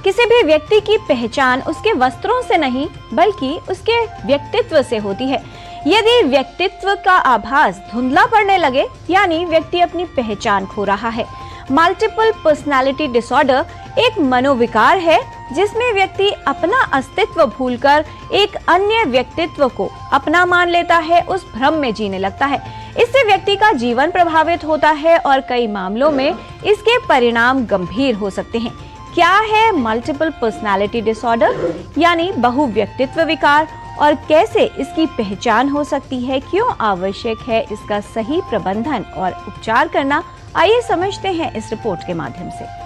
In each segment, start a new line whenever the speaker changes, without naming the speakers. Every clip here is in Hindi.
किसी भी व्यक्ति की पहचान उसके वस्त्रों से नहीं बल्कि उसके व्यक्तित्व से होती है। यदि व्यक्तित्व का आभास धुंधला पड़ने लगे यानी व्यक्ति अपनी पहचान खो रहा है। मल्टीपल पर्सनालिटी डिसऑर्डर एक मनोविकार है जिसमें व्यक्ति अपना अस्तित्व भूलकर एक अन्य व्यक्तित्व को अपना मान लेता है, उस भ्रम में जीने लगता है। इससे व्यक्ति का जीवन प्रभावित होता है और कई मामलों में इसके परिणाम गंभीर हो सकते हैं। क्या है मल्टीपल पर्सनालिटी डिसऑर्डर यानी बहुव्यक्तित्व विकार और कैसे इसकी पहचान हो सकती है, क्यों आवश्यक है इसका सही प्रबंधन और उपचार करना, आइए समझते हैं इस रिपोर्ट के माध्यम से।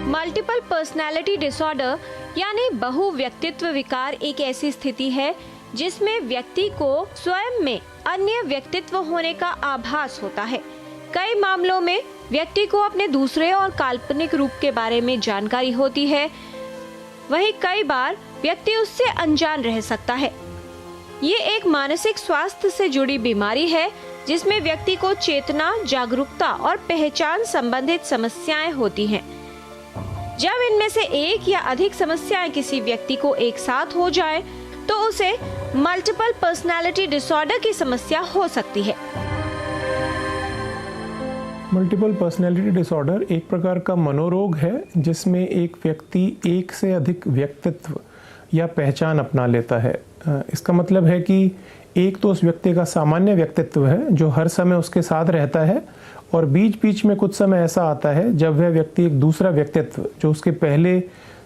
मल्टीपल पर्सनैलिटी डिसऑर्डर यानी बहुव्यक्तित्व विकार एक ऐसी स्थिति है जिसमें व्यक्ति को स्वयं में अन्य व्यक्तित्व होने का आभास होता है। कई मामलों में व्यक्ति को अपने दूसरे और काल्पनिक रूप के बारे में जानकारी होती है, वहीं कई बार व्यक्ति उससे अनजान रह सकता है। ये एक मानसिक स्वास्थ्य से जुड़ी बीमारी है जिसमें व्यक्ति को चेतना, जागरूकता और पहचान संबंधित समस्याएं होती हैं। जब इनमें से एक या अधिक समस्याएं किसी व्यक्ति को एक साथ हो जाए तो उसे मल्टीपल पर्सनालिटी डिसऑर्डर की समस्या हो सकती है।
मल्टीपल पर्सनैलिटी डिसऑर्डर एक प्रकार का मनोरोग है जिसमें एक व्यक्ति एक से अधिक व्यक्तित्व या पहचान अपना लेता है। इसका मतलब है कि एक तो उस व्यक्ति का सामान्य व्यक्तित्व है जो हर समय उसके साथ रहता है और बीच बीच में कुछ समय ऐसा आता है जब वह व्यक्ति एक दूसरा व्यक्तित्व जो उसके पहले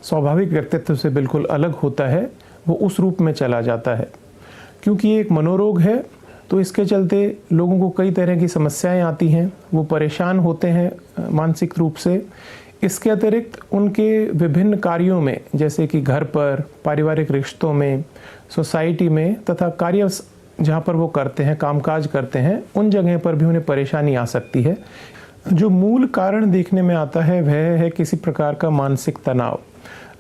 स्वाभाविक व्यक्तित्व से बिल्कुल अलग होता है वो उस रूप में चला जाता है। क्योंकि ये एक मनोरोग है तो इसके चलते लोगों को कई तरह की समस्याएं आती हैं, वो परेशान होते हैं मानसिक रूप से। इसके अतिरिक्त उनके विभिन्न कार्यों में जैसे कि घर पर, पारिवारिक रिश्तों में, सोसाइटी में तथा कार्य जहाँ पर वो करते हैं, कामकाज करते हैं, उन जगह पर भी उन्हें परेशानी आ सकती है। जो मूल कारण देखने में आता है वह है किसी प्रकार का मानसिक तनाव।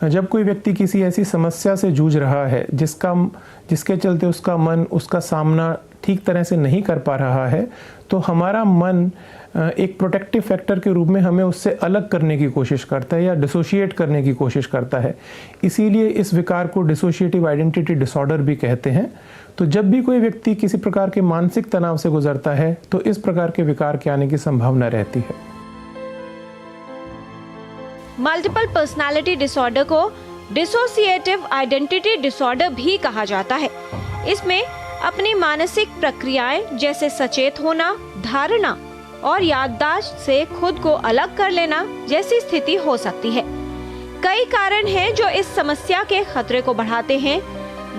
जब कोई व्यक्ति किसी ऐसी समस्या से जूझ रहा है जिसके चलते उसका मन उसका सामना ठीक तरह से नहीं कर पा रहा है तो हमारा मन एक प्रोटेक्टिव फैक्टर के रूप में हमें उससे अलग करने की कोशिश करता है या डिसोशिएट करने की कोशिश करता है। इसीलिए इस विकार को डिसोशिएटिव आइडेंटिटी डिसऑर्डर भी कहते हैं। तो जब भी कोई व्यक्ति किसी प्रकार के मानसिक तनाव से गुजरता है तो इस प्रकार के विकार के आने की संभावना रहती है।
मल्टीपल पर्सनालिटी डिसऑर्डर को डिसोसिएटिव आइडेंटिटी डिसऑर्डर भी कहा जाता है। इसमें अपनी मानसिक प्रक्रियाएं जैसे सचेत होना, धारणा और याददाश्त से खुद को अलग कर लेना जैसी स्थिति हो सकती है। कई कारण हैं जो इस समस्या के खतरे को बढ़ाते हैं।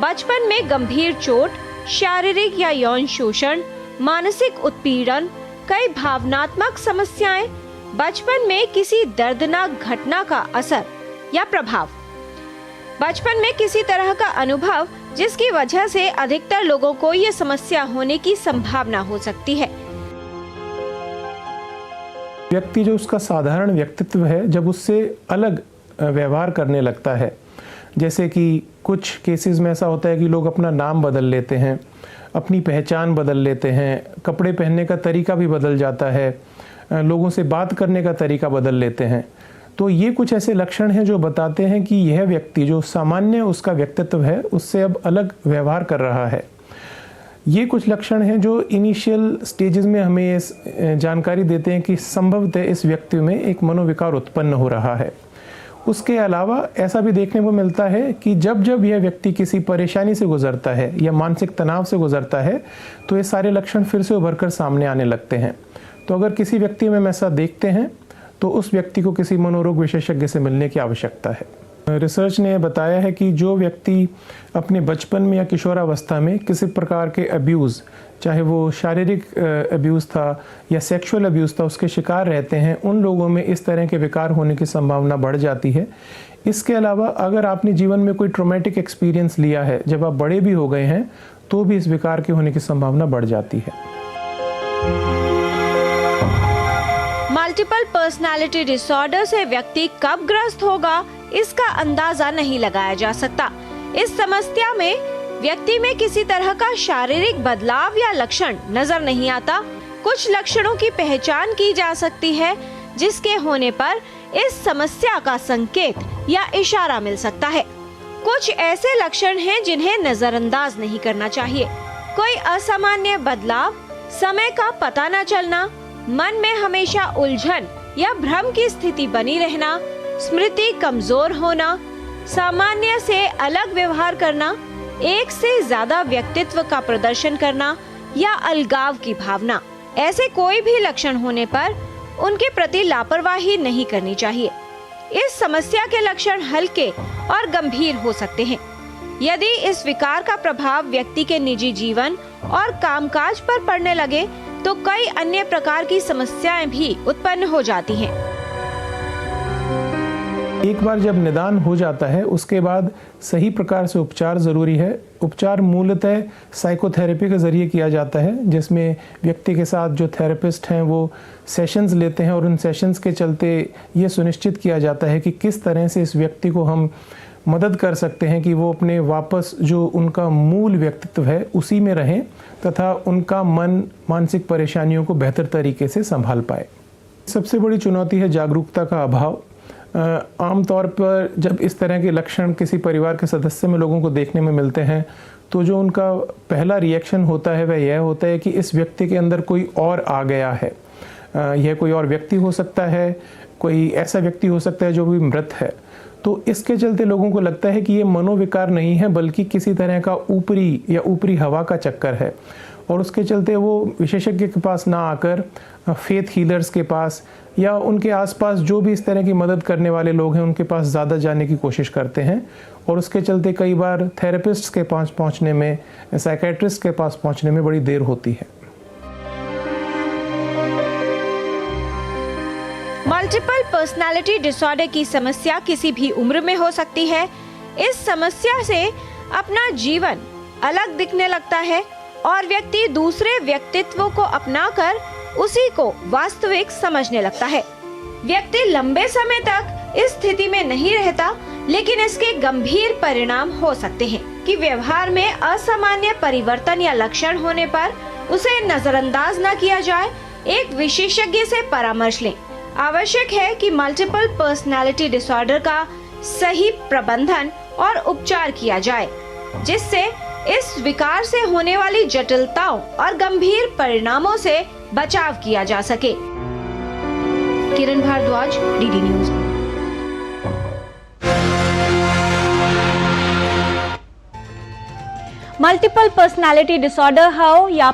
बचपन में गंभीर चोट, शारीरिक या यौन शोषण, मानसिक उत्पीड़न, कई भावनात्मक समस्याएं, बचपन में किसी दर्दनाक घटना का असर या प्रभाव, बचपन में किसी तरह का अनुभव जिसकी वजह से अधिकतर लोगों को ये समस्या होने की संभावना हो सकती है।
व्यक्ति जो उसका साधारण व्यक्तित्व है जब उससे अलग व्यवहार करने लगता है, जैसे कि कुछ केसेस में ऐसा होता है कि लोग अपना नाम बदल लेते हैं, अपनी पहचान बदल लेते हैं, कपड़े पहनने का तरीका भी बदल जाता है, लोगों से बात करने का तरीका बदल लेते हैं। तो ये कुछ ऐसे लक्षण हैं जो बताते हैं कि यह व्यक्ति जो सामान्य उसका व्यक्तित्व है उससे अब अलग व्यवहार कर रहा है। ये कुछ लक्षण हैं जो इनिशियल स्टेजेस में हमें ये जानकारी देते हैं कि संभवतः इस व्यक्ति में एक मनोविकार उत्पन्न हो रहा है। उसके अलावा ऐसा भी देखने को मिलता है कि जब जब यह व्यक्ति किसी परेशानी से गुजरता है या मानसिक तनाव से गुजरता है तो ये सारे लक्षण फिर से उभर कर सामने आने लगते हैं। तो अगर किसी व्यक्ति में हम ऐसा देखते हैं तो उस व्यक्ति को किसी मनोरोग विशेषज्ञ से मिलने की आवश्यकता है। रिसर्च ने बताया है कि जो व्यक्ति अपने बचपन में या किशोरावस्था में किसी प्रकार के अब्यूज़, चाहे वो शारीरिक अब्यूज़ था या सेक्सुअल अब्यूज़ था, उसके शिकार रहते हैं, उन लोगों में इस तरह के विकार होने की संभावना बढ़ जाती है। इसके अलावा अगर आपने जीवन में कोई ट्रॉमेटिक एक्सपीरियंस लिया है, जब आप बड़े भी हो गए हैं, तो भी इस विकार के होने की संभावना बढ़ जाती है।
मल्टीपल पर्सनालिटी डिसऑर्डर से व्यक्ति कब ग्रस्त होगा, इसका अंदाजा नहीं लगाया जा सकता। इस समस्या में व्यक्ति में किसी तरह का शारीरिक बदलाव या लक्षण नजर नहीं आता। कुछ लक्षणों की पहचान की जा सकती है जिसके होने पर इस समस्या का संकेत या इशारा मिल सकता है। कुछ ऐसे लक्षण हैं जिन्हें नजरअंदाज नहीं करना चाहिए। कोई असामान्य बदलाव, समय का पता न चलना, मन में हमेशा उलझन या भ्रम की स्थिति बनी रहना, स्मृति कमजोर होना, सामान्य से अलग व्यवहार करना, एक से ज्यादा व्यक्तित्व का प्रदर्शन करना या अलगाव की भावना। ऐसे कोई भी लक्षण होने पर उनके प्रति लापरवाही नहीं करनी चाहिए। इस समस्या के लक्षण हल्के और गंभीर हो सकते हैं। यदि इस विकार का प्रभाव व्यक्ति के निजी जीवन और कामकाज पर पड़ने लगे तो कई अन्य प्रकार की समस्याएं भी उत्पन्न हो जाती हैं।
एक बार जब निदान हो जाता है उसके बाद सही प्रकार से उपचार ज़रूरी है। उपचार मूलतः साइकोथेरेपी के ज़रिए किया जाता है, जिसमें व्यक्ति के साथ जो थेरेपिस्ट हैं वो सेशंस लेते हैं और उन सेशंस के चलते ये सुनिश्चित किया जाता है कि किस तरह से इस व्यक्ति को हम मदद कर सकते हैं कि वो अपने वापस जो उनका मूल व्यक्तित्व है उसी में रहें तथा उनका मन मानसिक परेशानियों को बेहतर तरीके से संभाल पाए। सबसे बड़ी चुनौती है जागरूकता का अभाव। आमतौर पर जब इस तरह के लक्षण किसी परिवार के सदस्य में लोगों को देखने में मिलते हैं तो जो उनका पहला रिएक्शन होता है वह यह होता है कि इस व्यक्ति के अंदर कोई और आ गया है। यह कोई और व्यक्ति हो सकता है, कोई ऐसा व्यक्ति हो सकता है जो भी मृत है। तो इसके चलते लोगों को लगता है कि ये मनोविकार नहीं है बल्कि किसी तरह का ऊपरी हवा का चक्कर है, और उसके चलते वो विशेषज्ञ के पास ना आकर फेथ हीलर्स के पास या उनके आसपास जो भी इस तरह की मदद करने वाले लोग हैं उनके पास ज़्यादा जाने की कोशिश करते हैं, और उसके चलते कई बार थेरेपिस्ट के पास पहुंचने में, साइकेट्रिस्ट के पास पहुंचने में बड़ी देर होती है।
मल्टीपल पर्सनालिटी डिसऑर्डर की समस्या किसी भी उम्र में हो सकती है। इस समस्या से अपना जीवन अलग दिखने लगता है और व्यक्ति दूसरे व्यक्तित्वों को अपनाकर उसी को वास्तविक समझने लगता है। व्यक्ति लंबे समय तक इस स्थिति में नहीं रहता, लेकिन इसके गंभीर परिणाम हो सकते हैं कि व्यवहार में असामान्य परिवर्तन या लक्षण होने पर उसे नजरअंदाज न किया जाए। एक विशेषज्ञ से परामर्श लें। आवश्यक है कि मल्टीपल पर्सनालिटी डिसऑर्डर का सही प्रबंधन और उपचार किया जाए, जिससे इस विकार से होने वाली जटिलताओं और गंभीर परिणामों से बचाव किया जा सके। Kiran Bhardwaj, DD news.
Multiple personality disorder हो या